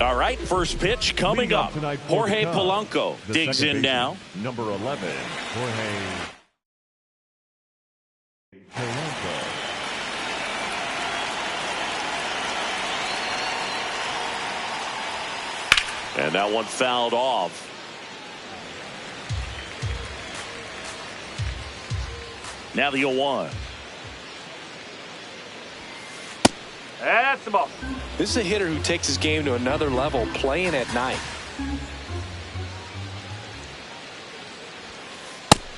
All right, first pitch coming up. Jorge Polanco digs in now. Number 11, Jorge Polanco. And that one fouled off. Now the 0-1. That's the ball. This is a hitter who takes his game to another level, playing at night.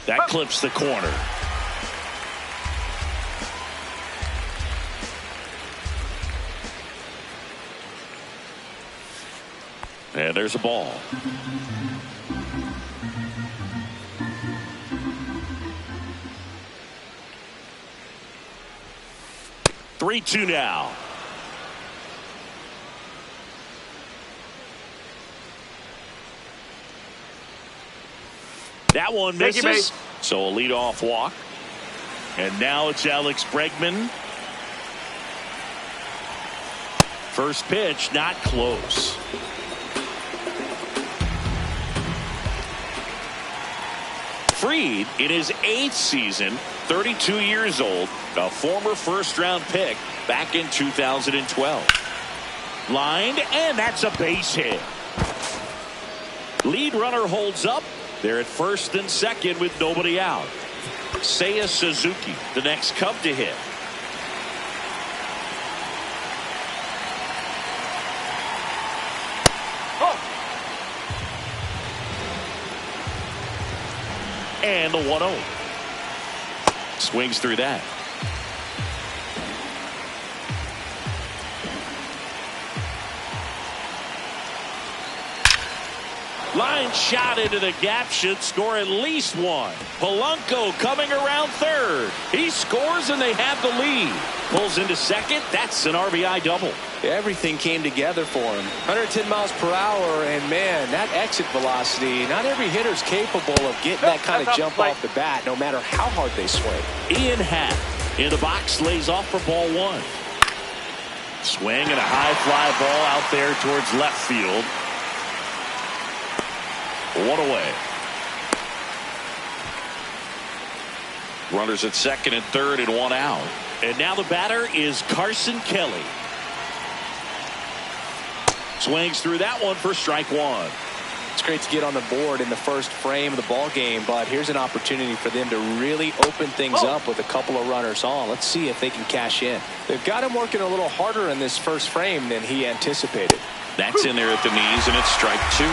That clips the corner. And there's a ball. Three-two now. That one misses. So a leadoff walk. And now it's Alex Bregman. First pitch, not close. Fried, in his 8th season, 32 years old, a former first-round pick back in 2012. Lined, and that's a base hit. Lead runner holds up. They're at first and second with nobody out. Seiya Suzuki, the next Cub to hit. And the 1-0. Swings through that. Line shot into the gap should score at least one. Polanco coming around third. He scores and they have the lead. Pulls into second. That's an RBI double. Everything came together for him. 110 miles per hour, and man, that exit velocity, not every hitter's capable of getting that kind of jump off the bat, no matter how hard they swing. Ian Happ in the box, lays off for ball one. Swing and a high fly ball out there towards left field. One away. Runners at second and third and one out. And now the batter is Carson Kelly. Swings through that one for strike one. It's great to get on the board in the first frame of the ball game, but here's an opportunity for them to really open things up with a couple of runners on. Let's see if they can cash in. They've got him working a little harder in this first frame than he anticipated. That's in there at the knees, and it's strike two.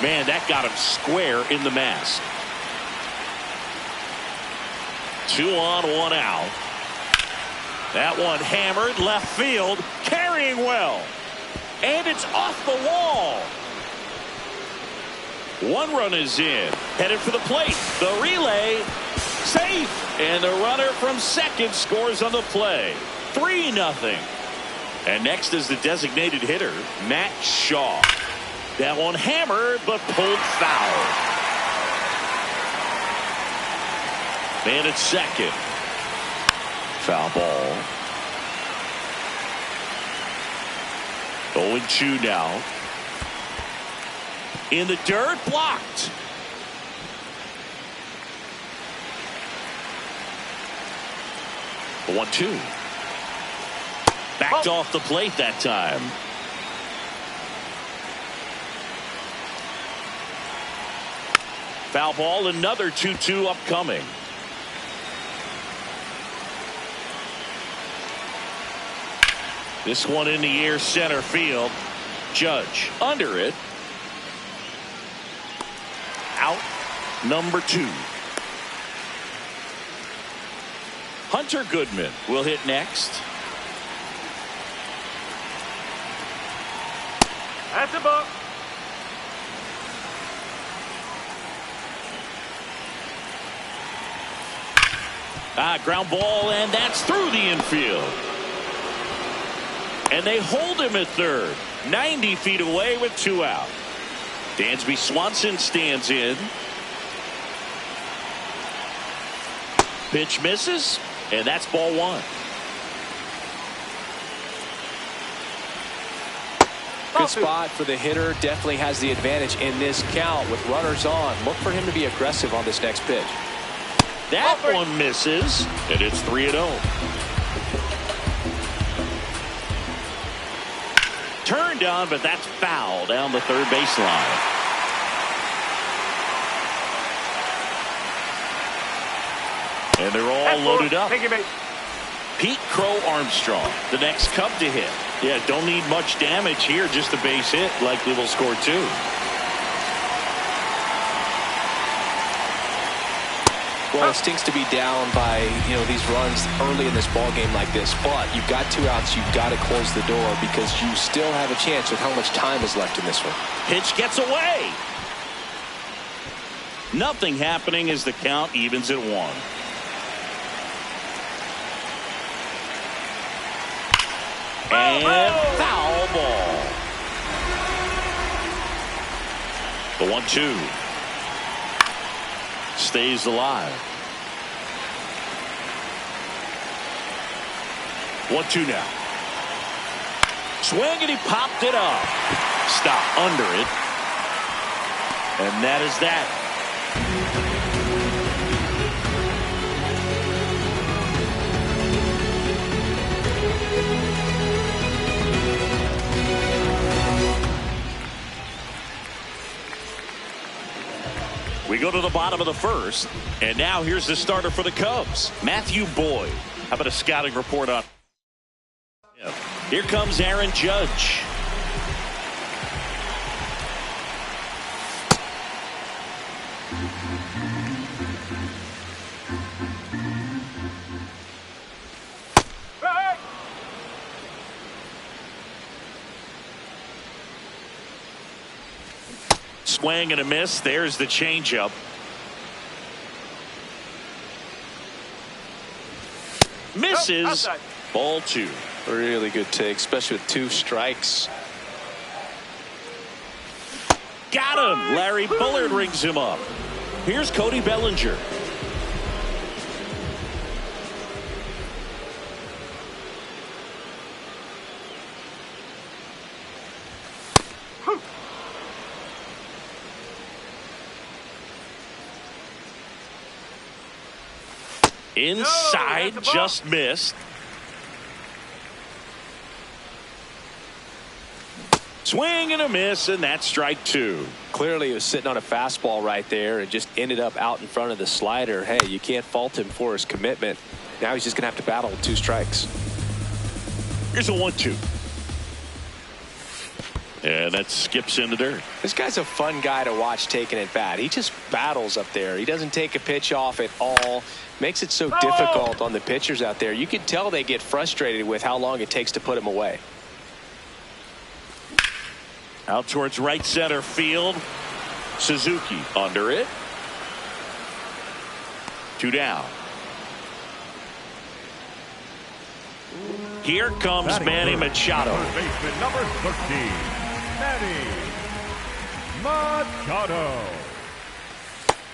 Man, that got him square in the mask. 2 on, 1 out. That one hammered left field, carrying well. And it's off the wall. One run is in. Headed for the plate. The relay, safe. And the runner from second scores on the play. 3-0. And next is the designated hitter, Matt Shaw. That one hammered, but pulled foul. Man at second. Foul ball. 0-2 now. In the dirt, blocked. The 1-2. Backed off the plate that time. Foul ball, another 2-2 upcoming. This one in the air, center field. Judge under it. Out number 2. Hunter Goodman will hit next. That's a ball. Ground ball, and that's through the infield. And they hold him at third. 90 feet away with 2 out. Dansby Swanson stands in. Pitch misses, and that's ball 1. Good spot for the hitter. Definitely has the advantage in this count with runners on. Look for him to be aggressive on this next pitch. That one misses, and it's 3-0. Turned on, but that's foul down the third baseline. And they're all loaded up. Pete Crow Armstrong, the next Cub to hit. Yeah, don't need much damage here, just a base hit. Likely will score 2. Well, it stinks to be down by, these runs early in this ball game like this, but you've got 2 outs. You've got to close the door because you still have a chance with how much time is left in this one. Pitch gets away. Nothing happening as the count evens at 1. And foul ball. The 1-2 stays alive. 1-2 now. Swing, and he popped it up. Stop under it. And that is that. We go to the bottom of the first, and now here's the starter for the Cubs, Matthew Boyd. How about a scouting report on? Here comes Aaron Judge. Swing and a miss. There's the changeup. Misses. Ball 2. Really good take, especially with 2 strikes. Got him. Larry Bullard rings him up. Here's Cody Bellinger. Inside, just missed. Swing and a miss, and that's strike 2. Clearly, he was sitting on a fastball right there and just ended up out in front of the slider. Hey, you can't fault him for his commitment. Now he's just going to have to battle with 2 strikes. Here's a 1-2. And that skips into dirt. This guy's a fun guy to watch taking at bat. He just battles up there. He doesn't take a pitch off at all. Makes it so difficult on the pitchers out there. You can tell they get frustrated with how long it takes to put him away. Out towards right center field. Suzuki under it. 2 down. Here comes Manny Machado. First baseman number 13, Manny Machado.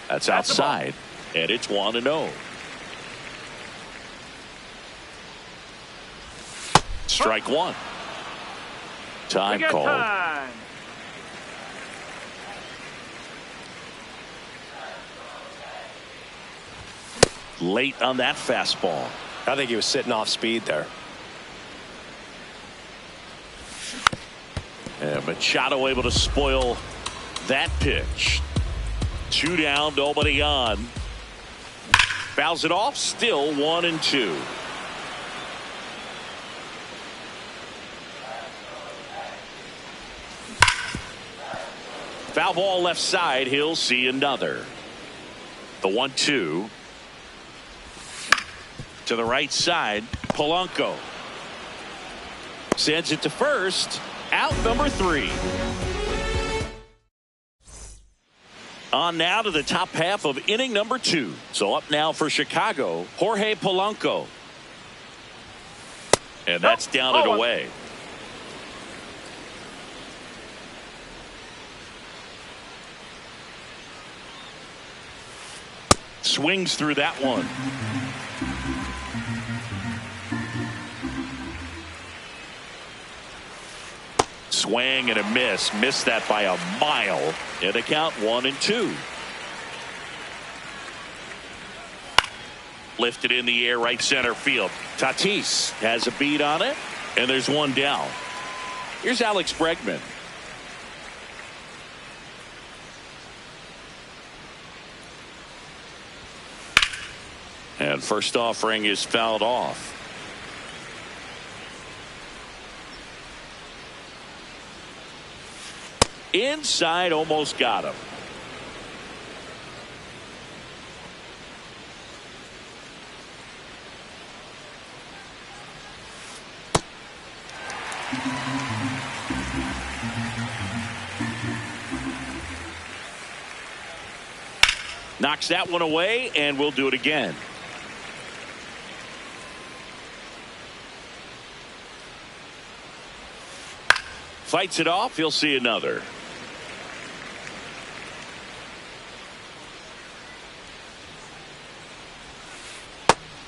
That's outside, and it's 1-0. Strike 1. Time called. Time. Late on that fastball. I think he was sitting off speed there. And Machado able to spoil that pitch. 2 down, nobody on. Fouls it off, still 1-2. Foul ball left side. He'll see another. The 1-2 to the right side. Polanco sends it to first. Out number 3. On now to the top half of inning number 2. So up now for Chicago, Jorge Polanco. And that's down and away. Swings through that one. Swing and a miss. Missed that by a mile. And a count 1-2. Lifted in the air right center field. Tatis has a beat on it. And there's one down. Here's Alex Bregman. And first offering is fouled off. Inside, almost got him. Knocks that one away, and we'll do it again. Fights it off. He'll see another.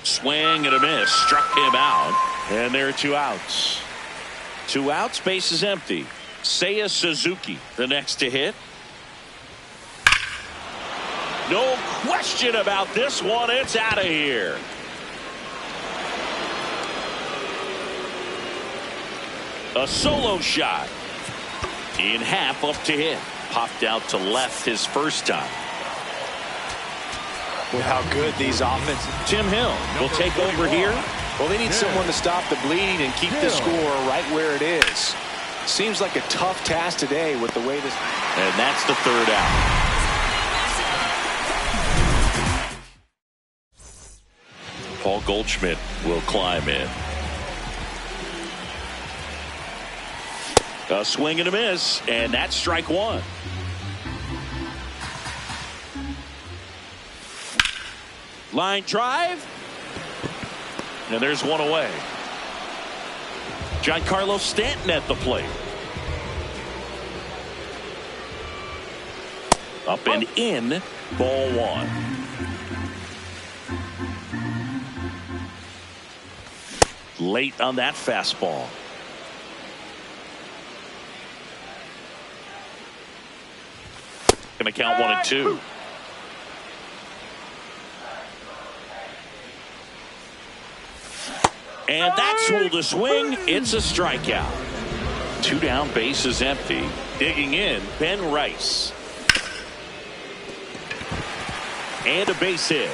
Swing and a miss. Struck him out. And there are 2 outs. 2 outs. Base is empty. Seiya Suzuki, the next to hit. No question about this one. It's out of here. A solo shot. In half up to hit. Popped out to left his first time. With how good these offenses. Tim Hill will take over here. Well, they need someone to stop the bleeding and keep the score right where it is. Seems like a tough task today with the way this. And that's the 3rd out. Paul Goldschmidt will climb in. A swing and a miss, and that's strike 1. Line drive. And there's one away. Giancarlo Stanton at the plate. Up and in. Ball 1. Late on that fastball. Going to count 1-2. And that's ruled a swing. It's a strikeout. 2 down, base is empty. Digging in, Ben Rice. And a base hit.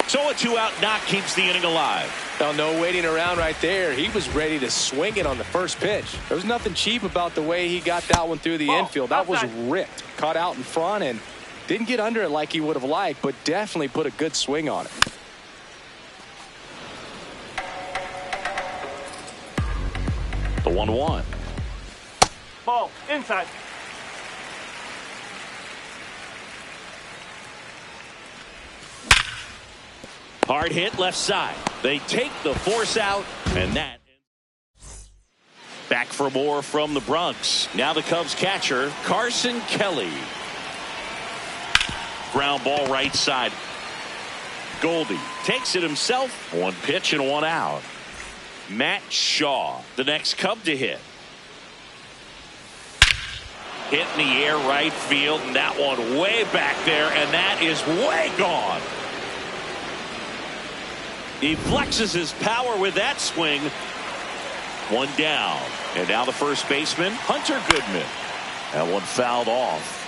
So a 2-out knock keeps the inning alive. Well, no waiting around right there. He was ready to swing it on the first pitch. There was nothing cheap about the way he got that one through the infield. That was ripped. Caught out in front and didn't get under it like he would have liked, but definitely put a good swing on it. The 1-1. Ball inside. Hard hit left side. They take the force out, and that. Back for more from the Bronx. Now the Cubs catcher, Carson Kelly. Ground ball right side. Goldie takes it himself. 1 pitch and 1 out. Matt Shaw, the next Cub to hit. Hit in the air right field, and that one way back there, and that is way gone. He flexes his power with that swing. 1 down. And now the first baseman, Hunter Goodman. That one fouled off.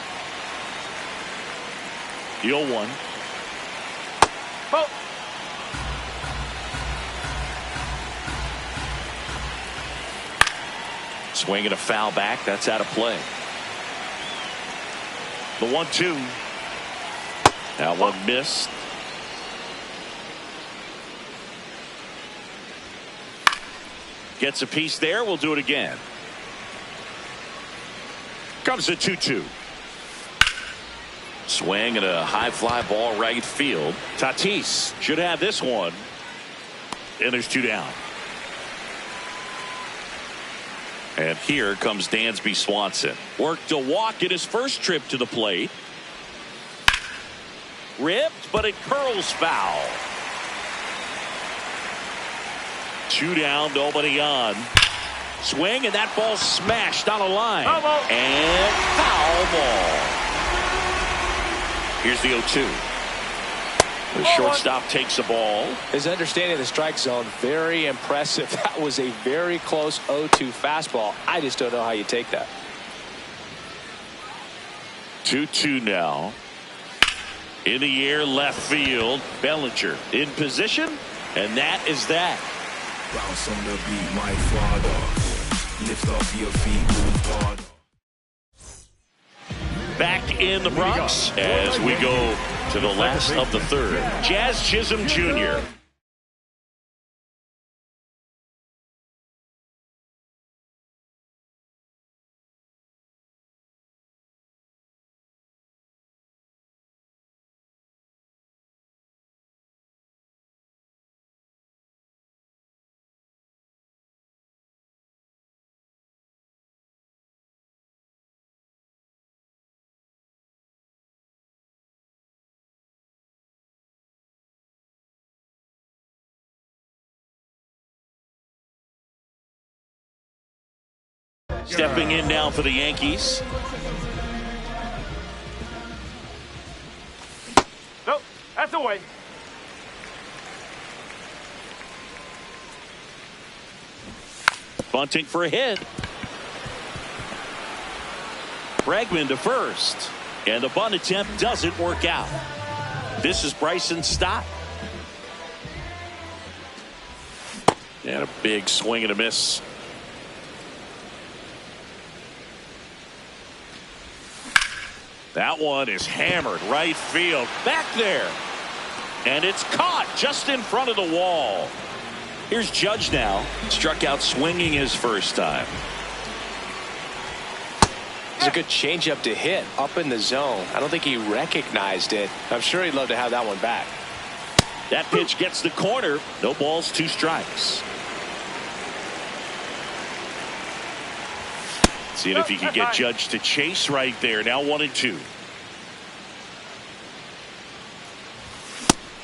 The 0-1. Oh. Swing and a foul back. That's out of play. The 1-2. That one missed. Gets a piece there. We'll do it again. Comes the 2-2. Swing and a high fly ball right field. Tatis should have this one. And there's 2 down. And here comes Dansby Swanson. Worked a walk in his first trip to the plate. Ripped, but it curls foul. 2 down, nobody on. Swing, and that ball smashed on a line. And foul ball. Here's the 0-2. The shortstop takes the ball. His understanding of the strike zone, very impressive. That was a very close 0-2 fastball. I just don't know how you take that. 2-2 now. In the air, left field. Bellinger in position, and that is that. Bounce on the beat, my father. Lift off your feet, move hard. Back in the Bronx as we go to the last of the third. Jazz Chisholm Jr. Stepping in now for the Yankees. Nope, that's away. Bunting for a hit. Bregman to first. And the bunt attempt doesn't work out. This is Bryson Stott. And a big swing and a miss. That one is hammered right field. Back there. And it's caught just in front of the wall. Here's Judge now. Struck out swinging his first time. It's a good changeup to hit up in the zone. I don't think he recognized it. I'm sure he'd love to have that one back. That pitch gets the corner. No balls, 2 strikes. Seeing if he can get Judge to chase right there. Now 1-2.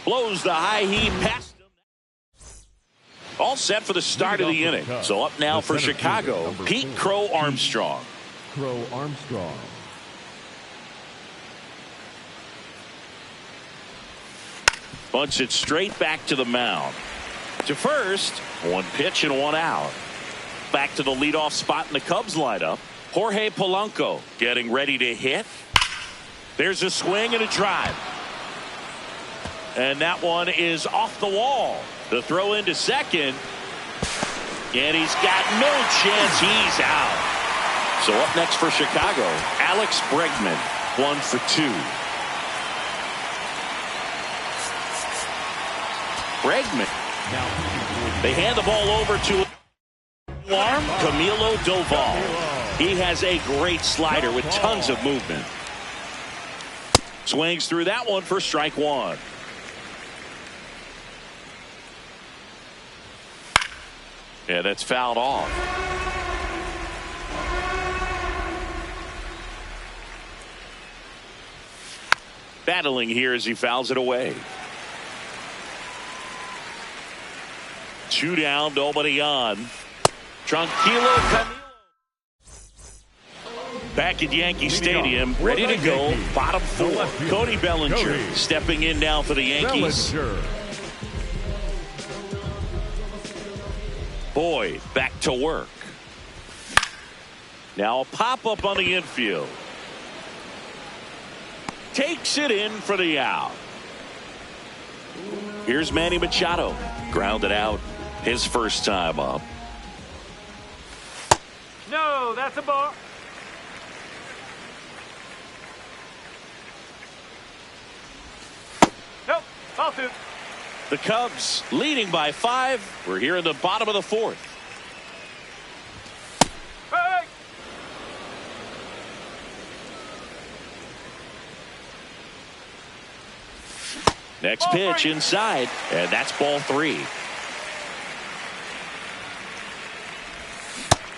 Blows the high heat past him. All set for the start of the inning. So up now for Chicago, Pete Crow Armstrong. Crow Armstrong. Bunts it straight back to the mound. To first, 1 pitch and 1 out. Back to the leadoff spot in the Cubs lineup. Jorge Polanco getting ready to hit. There's a swing and a drive. And that one is off the wall. The throw into second. And he's got no chance. He's out. So up next for Chicago, Alex Bregman, 1 for 2. Bregman. They hand the ball over to Camilo Doval. He has a great slider with tons of movement. Swings through that one for strike 1. Yeah, that's fouled off. Battling here as he fouls it away. 2 down, nobody on. Tranquilo Camilo. Back at Yankee Stadium, ready to go. Bottom 4. Cody Bellinger stepping in now for the Yankees. Boyd back to work. Now a pop-up on the infield. Takes it in for the out. Here's Manny Machado. Grounded out his first time up. No, that's a ball. Nope. Ball 2. The Cubs leading by 5. We're here in the bottom of the 4th. Hey! Next pitch inside, and that's ball 3.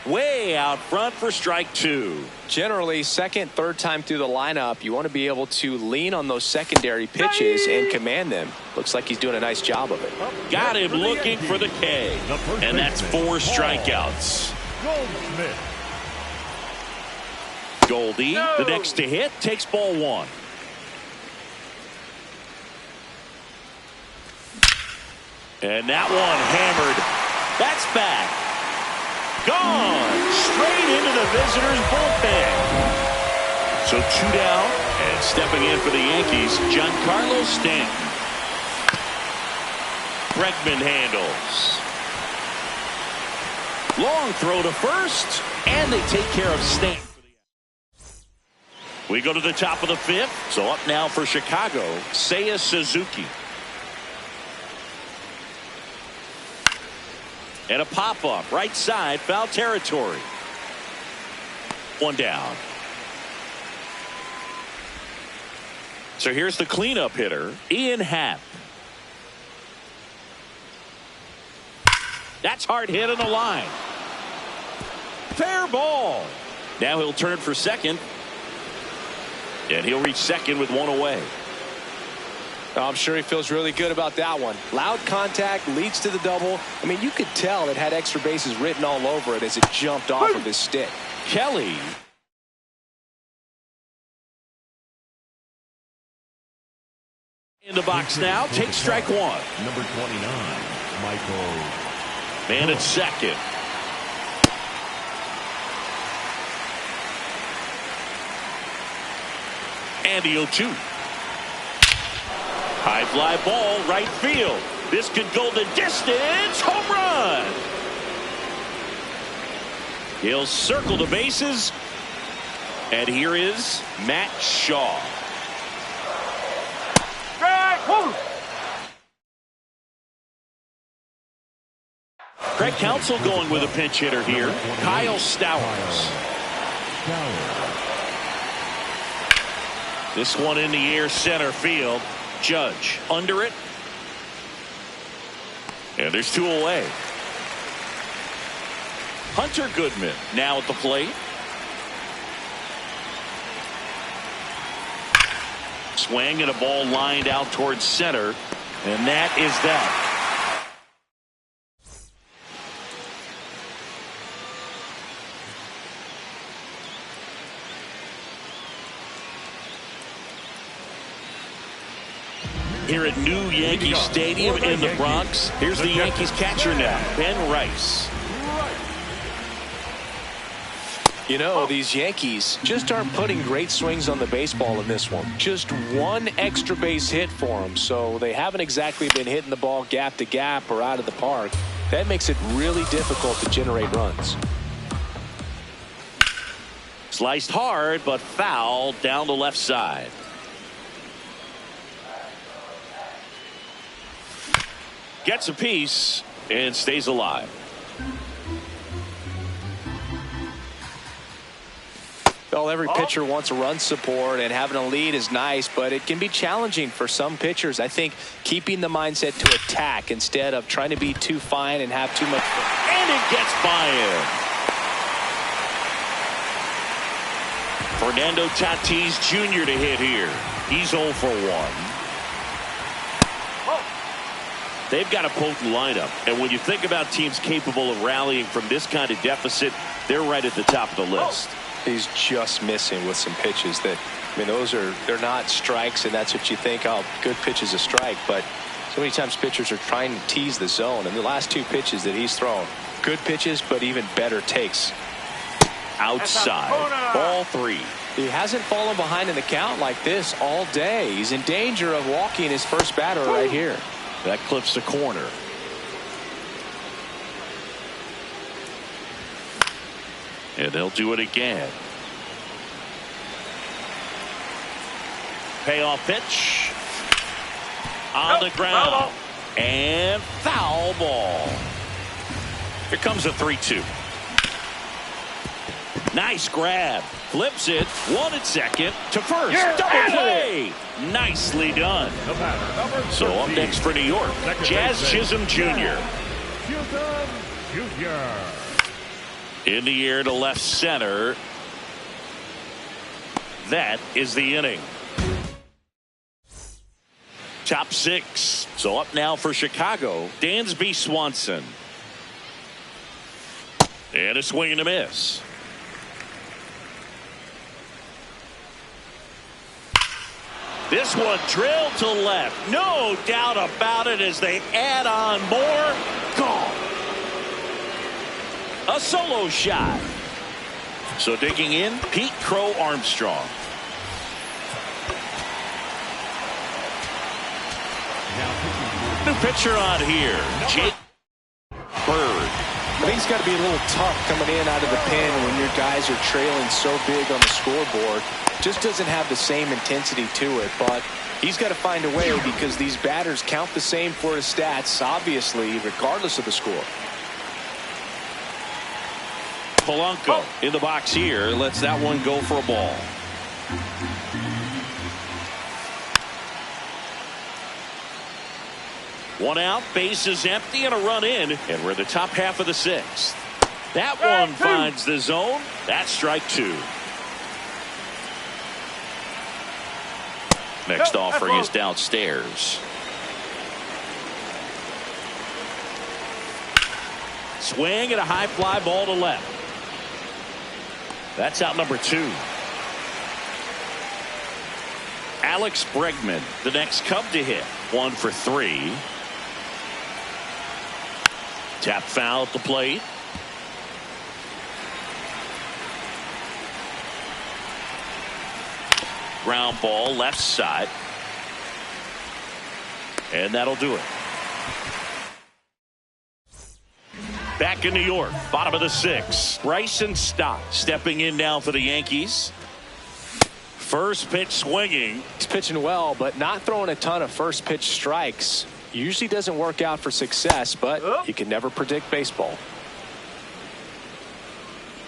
Way out front for strike 2. Generally, second, third time through the lineup, you want to be able to lean on those secondary pitches and command them. Looks like he's doing a nice job of it. Got him looking for the K. And that's 4 strikeouts. Goldie, the next to hit, takes ball 1. And that one hammered. That's back. Gone. Straight into the visitors' bullpen. So 2 down. And stepping in for the Yankees, Giancarlo Stanton. Bregman handles. Long throw to first. And they take care of Stanton. We go to the top of the 5th. So up now for Chicago, Seiya Suzuki. And a pop-up right side, foul territory. 1 down. So here's the cleanup hitter, Ian Happ. That's hard hit on the line. Fair ball. Now he'll turn for second. And he'll reach second with 1 away. I'm sure he feels really good about that one. Loud contact leads to the double. I mean, you could tell it had extra bases written all over it as it jumped off of his stick. Kelly. In the box now, takes strike 1. Number 29, Michael. Man at second. And the 0-2. High fly ball, right field. This could go the distance. Home run. He'll circle the bases. And here is Matt Shaw. Craig Counsell going with a pinch hitter here. Kyle Stowers. This one in the air, center field. Judge under it. And there's 2 away. Hunter Goodman now at the plate. Swing and a ball lined out towards center. And that is that. Here at New Yankee Stadium in the Bronx. Here's the Yankees catcher now, Ben Rice. You know, these Yankees just aren't putting great swings on the baseball in this one. Just 1 extra base hit for them, so they haven't exactly been hitting the ball gap to gap or out of the park. That makes it really difficult to generate runs. Sliced hard, but foul down the left side. Gets a piece and stays alive. Well, every pitcher wants a run support, and having a lead is nice, but it can be challenging for some pitchers. I think keeping the mindset to attack instead of trying to be too fine and have too much. And it gets by him. Fernando Tatis Jr. to hit here. He's 0 for 1. They've got a potent lineup, and when you think about teams capable of rallying from this kind of deficit, they're right at the top of the list. He's just missing with some pitches that, I mean, they're not strikes, and that's what you think, oh, good pitch is a strike, but so many times pitchers are trying to tease the zone, and the last 2 pitches that he's thrown, good pitches, but even better takes. Outside, ball 3. He hasn't fallen behind in the count like this all day. He's in danger of walking his first batter right here. That clips the corner. And they'll do it again. Payoff pitch. On the ground. And foul ball. Here comes a 3-2. Nice grab. Flips it. One at second to first. Double play. Nicely done. So up next for New York, Jazz Chisholm Jr. In the air to left center. That is the inning. Top six. So up now for Chicago, Dansby Swanson. And a swing and a miss. This one drilled to left. No doubt about it as they add on more. Gone. A solo shot. So digging in, Pete Crow Armstrong. New pitcher on here, Jake Bird. I think it's got to be a little tough coming in out of the pen when your guys are trailing so big on the scoreboard. Just doesn't have the same intensity to it, but he's got to find a way because these batters count the same for his stats, obviously, regardless of the score. Polanco in the box here, lets that one go for a ball. One out, base is empty, and a run in, and we're in the top half of the sixth. That one finds the zone. That's strike two. Next offering is downstairs. Swing and a high fly ball to left. That's out number two. Alex Bregman, the next Cub to hit. 1 for 3. Tap foul at the plate. Ground ball left side. And that'll do it. Back in New York, bottom of the sixth. Bryson Stott stepping in now for the Yankees. First pitch swinging. He's pitching well, but not throwing a ton of first pitch strikes. Usually doesn't work out for success, but you can never predict baseball.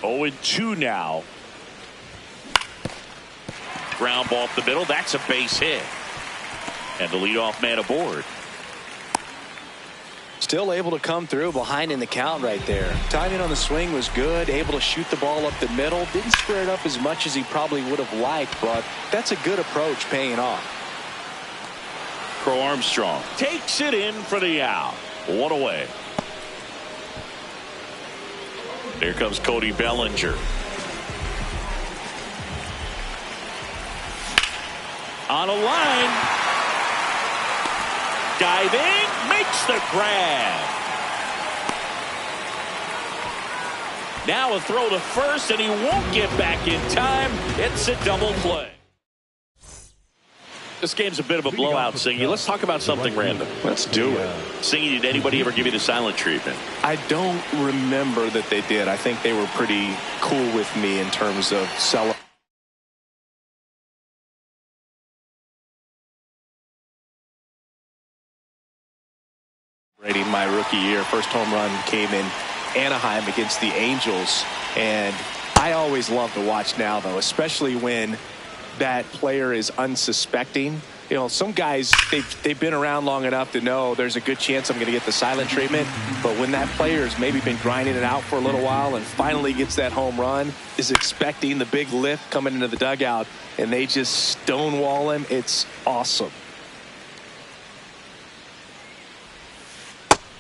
0-2 now. Ground ball up the middle. That's a base hit. And the leadoff man aboard. Still able to come through behind in the count right there. Timing on the swing was good. Able to shoot the ball up the middle. Didn't square it up as much as he probably would have liked, but that's a good approach paying off. Crow Armstrong takes it in for the out. 1 away. Here comes Cody Bellinger. On a line. Diving, makes the grab. Now a throw to first, and he won't get back in time. It's a double play. This game's a bit of a blowout, Singy. Let's talk about something random. Let's do it. Singy, did anybody ever give you the silent treatment? I don't remember that they did. I think they were pretty cool with me in terms of celebrating my rookie year. First home run came in Anaheim against the Angels, and I always love to watch now, though, especially when that player is unsuspecting. You know, some guys, they've been around long enough to know there's a good chance I'm going to get the silent treatment, but when that player's maybe been grinding it out for a little while and finally gets that home run, is expecting the big lift coming into the dugout, and they just stonewall him, it's awesome.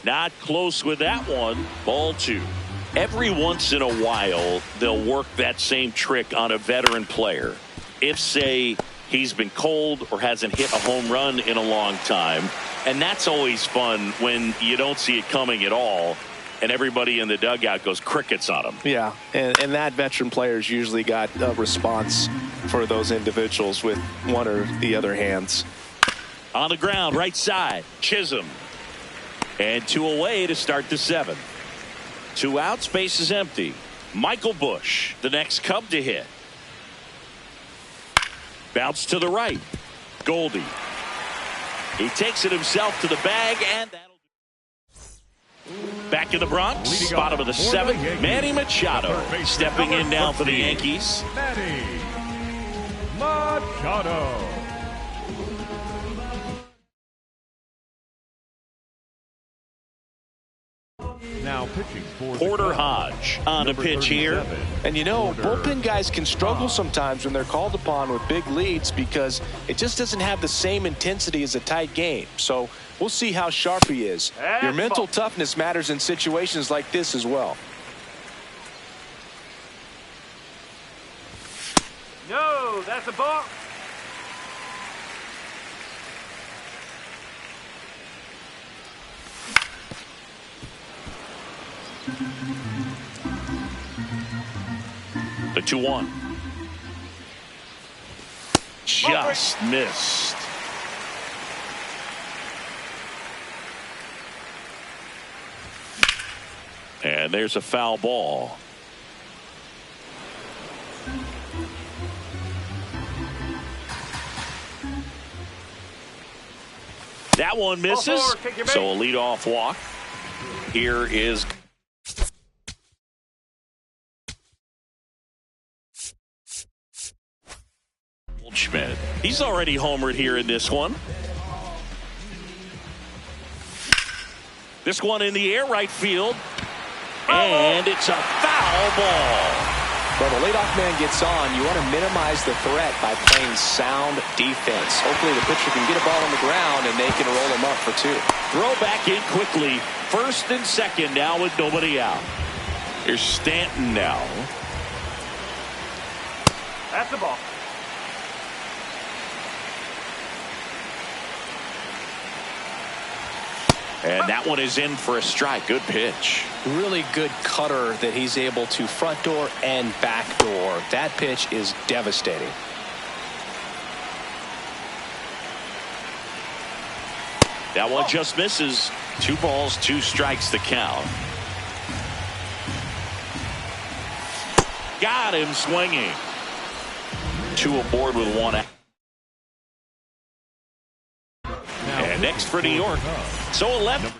Not close with that one. Ball 2. Every once in a while, they'll work that same trick on a veteran player. If, say, he's been cold or hasn't hit a home run in a long time. And that's always fun when you don't see it coming at all, and everybody in the dugout goes crickets on him. Yeah, and that veteran player's usually got a response for those individuals with one or the other hands. On the ground, right side, Chisholm. And 2 away to start the 7th. 2 outs, base is empty. Michael Busch, the next Cub to hit. Bounce to the right. Goldie. He takes it himself to the bag, and that'll back in the Bronx, bottom of the seventh, Manny Machado stepping in now for the Yankees. Manny Machado. Now pitching for Porter Hodge on the pitch here. And you know, bullpen guys can struggle sometimes when they're called upon with big leads because it just doesn't have the same intensity as a tight game. So we'll see how sharp he is. Your mental toughness matters in situations like this as well. No, that's a ball. The 2-1. Just missed. And there's a foul ball. That one misses. So a leadoff walk. Here is Schmidt. He's already homered here in this one. This one in the air, right field. And it's a foul ball. Well, the leadoff man gets on. You want to minimize the threat by playing sound defense. Hopefully the pitcher can get a ball on the ground and they can roll him up for two. Throw back in quickly. First and second now with nobody out. Here's Stanton now. That's the ball. And that one is in for a strike. Good pitch. Really good cutter that he's able to front door and back door. That pitch is devastating. That one just misses. 2 balls, 2 strikes to count. Got him swinging. 2 aboard with 1 out. And next for New York. So 11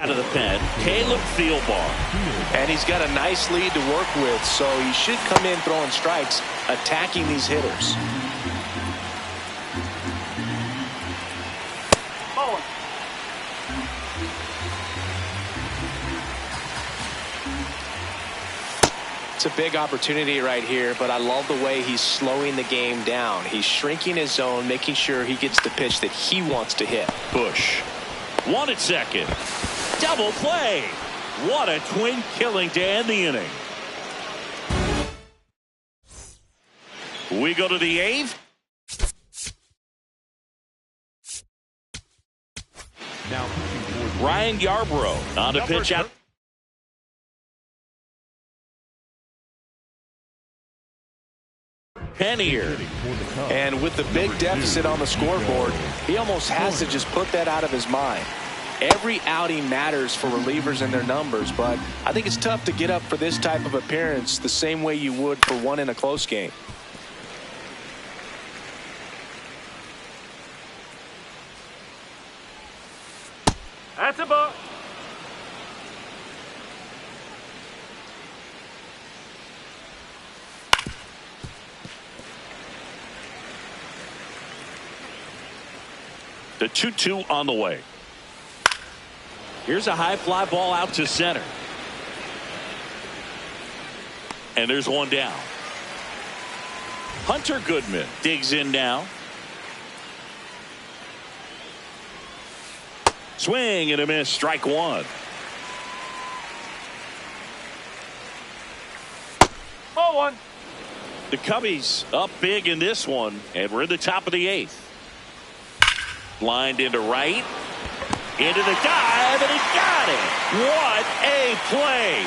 out of the pen, Caleb Thielbar. And he's got a nice lead to work with, so he should come in throwing strikes, attacking these hitters. Ball. It's a big opportunity right here, but I love the way he's slowing the game down. He's shrinking his zone, making sure he gets the pitch that he wants to hit. Bush. 1 at second. Double play. What a twin killing to end the inning. We go to the 8th. Now Ryan Yarbrough on the pitch out. Pennier. And with the big deficit on the scoreboard, he almost has to just put that out of his mind. Every outing matters for relievers and their numbers, but I think it's tough to get up for this type of appearance the same way you would for one in a close game. That's a ball. The 2-2 on the way. Here's a high fly ball out to center. And there's one down. Hunter Goodman digs in now. Swing and a miss. Strike 1. Ball 1. The Cubbies up big in this one, and we're in the top of the 8th. Lined into right. Into the dive, and he got it. What a play.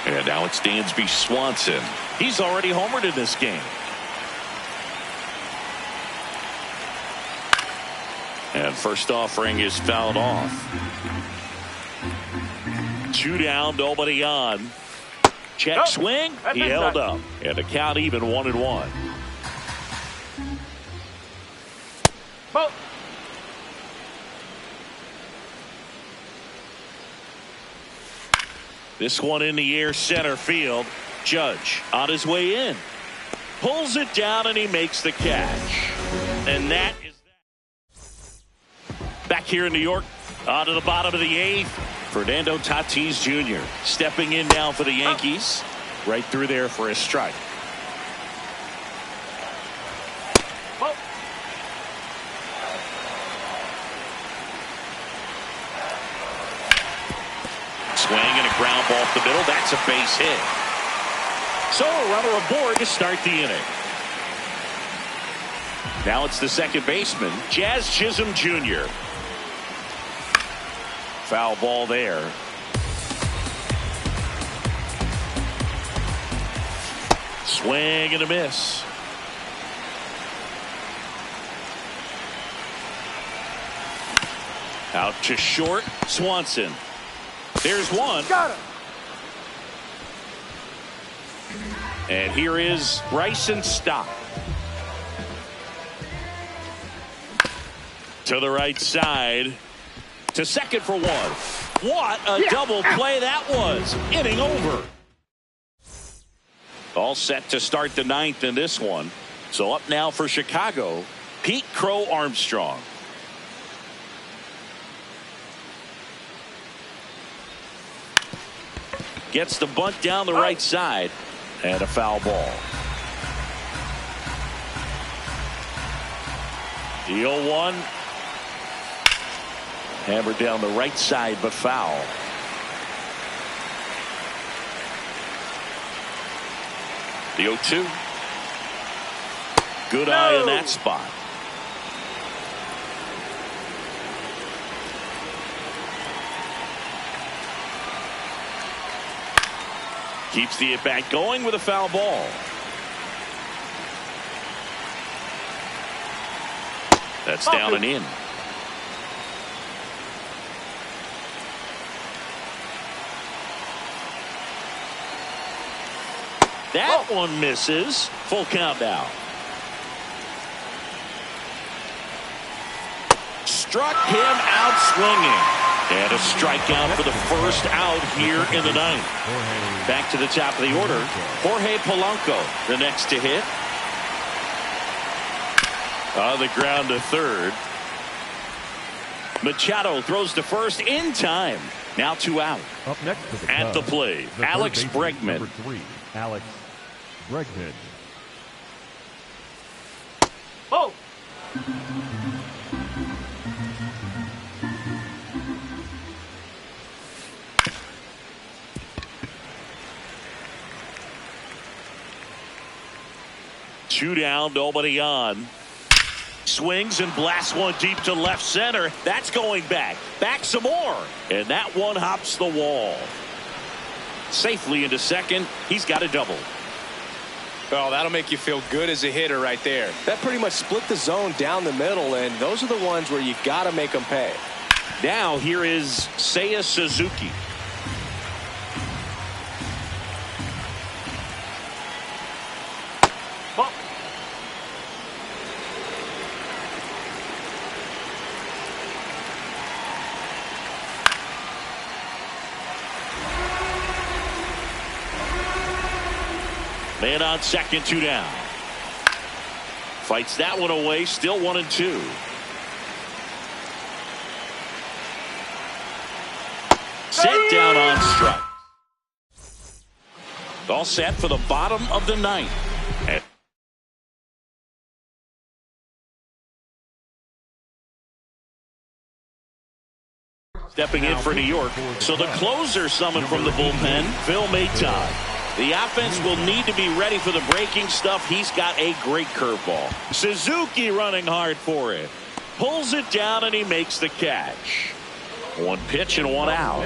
And now it's Dansby Swanson. He's already homered in this game. And first offering is fouled off. 2 down, nobody on. Check swing. He held up. And the count even 1-1. Ball. This one in the air, center field. Judge on his way in. Pulls it down and he makes the catch. And that is that. Back here in New York, on to the bottom of the eighth. Fernando Tatis Jr. stepping in now for the Yankees. Right through there for a strike. Ball. Swing and a ground ball off the middle. That's a base hit. So a runner aboard to start the inning. Now it's the second baseman, Jazz Chisholm Jr. Foul ball there. Swing and a miss. Out to short, Swanson. There's one. Got him. And here is Bryson Stott. To the right side. To second for one. What a double play that was. Inning over. All set to start the ninth in this one. So up now for Chicago, Pete Crow Armstrong. Gets the bunt down the right side. And a foul ball. The 0-1. Hammered down the right side, but foul. The 0-2. Good eye in that spot. Keeps the at-bat going with a foul ball. That's down and in. That one misses. Full count now. Struck him out swinging. And a strikeout for the first out here in the ninth. Back to the top of the order. Jorge Polanco, the next to hit. On the ground to third. Machado throws to first in time. Now 2 out. Up next to the At the plate, Alex Bregman. Number 3, Alex Bregman. Oh. 2 down, nobody on. Swings and blasts one deep to left center. That's going back. Back some more. And that one hops the wall. Safely into second. He's got a double. Well, that'll make you feel good as a hitter right there. That pretty much split the zone down the middle, and those are the ones where you got to make them pay. Now here is Seiya Suzuki. Ball. Man on second, 2 down. Fights that one away, still 1-2. Set down on strike. All set for the bottom of the ninth. And stepping in for New York. So the closer summoned from the bullpen, Phil Maton. The offense will need to be ready for the breaking stuff. He's got a great curveball. Suzuki running hard for it. Pulls it down and he makes the catch. 1 pitch and 1 out.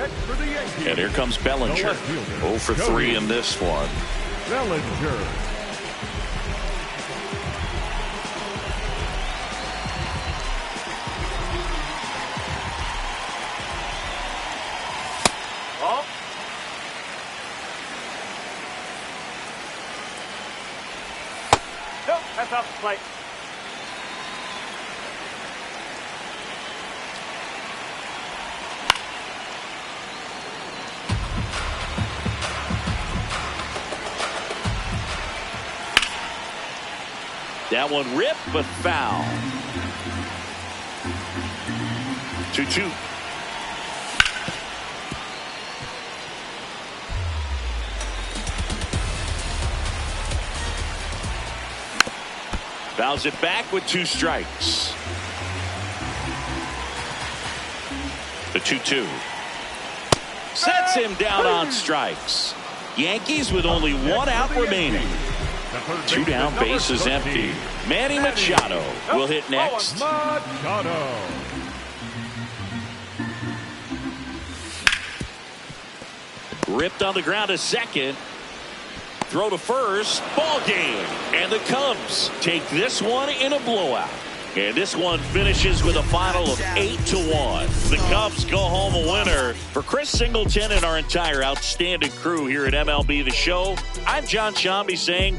And here comes Bellinger. 0 for 3 in this one. Bellinger. Ball. Nope, that's off the plate. That one ripped, but foul. 2-2. Fouls it back with 2 strikes. The 2-2. Sets him down on strikes. Yankees with only 1 out remaining. 2 down, base is empty. Manny Machado will hit next. Machado. Ripped on the ground to second. Throw to first. Ball game. And the Cubs take this one in a blowout. And this one finishes with a final of 8-1. The Cubs go home a winner. For Chris Singleton and our entire outstanding crew here at MLB The Show, I'm John Shambi saying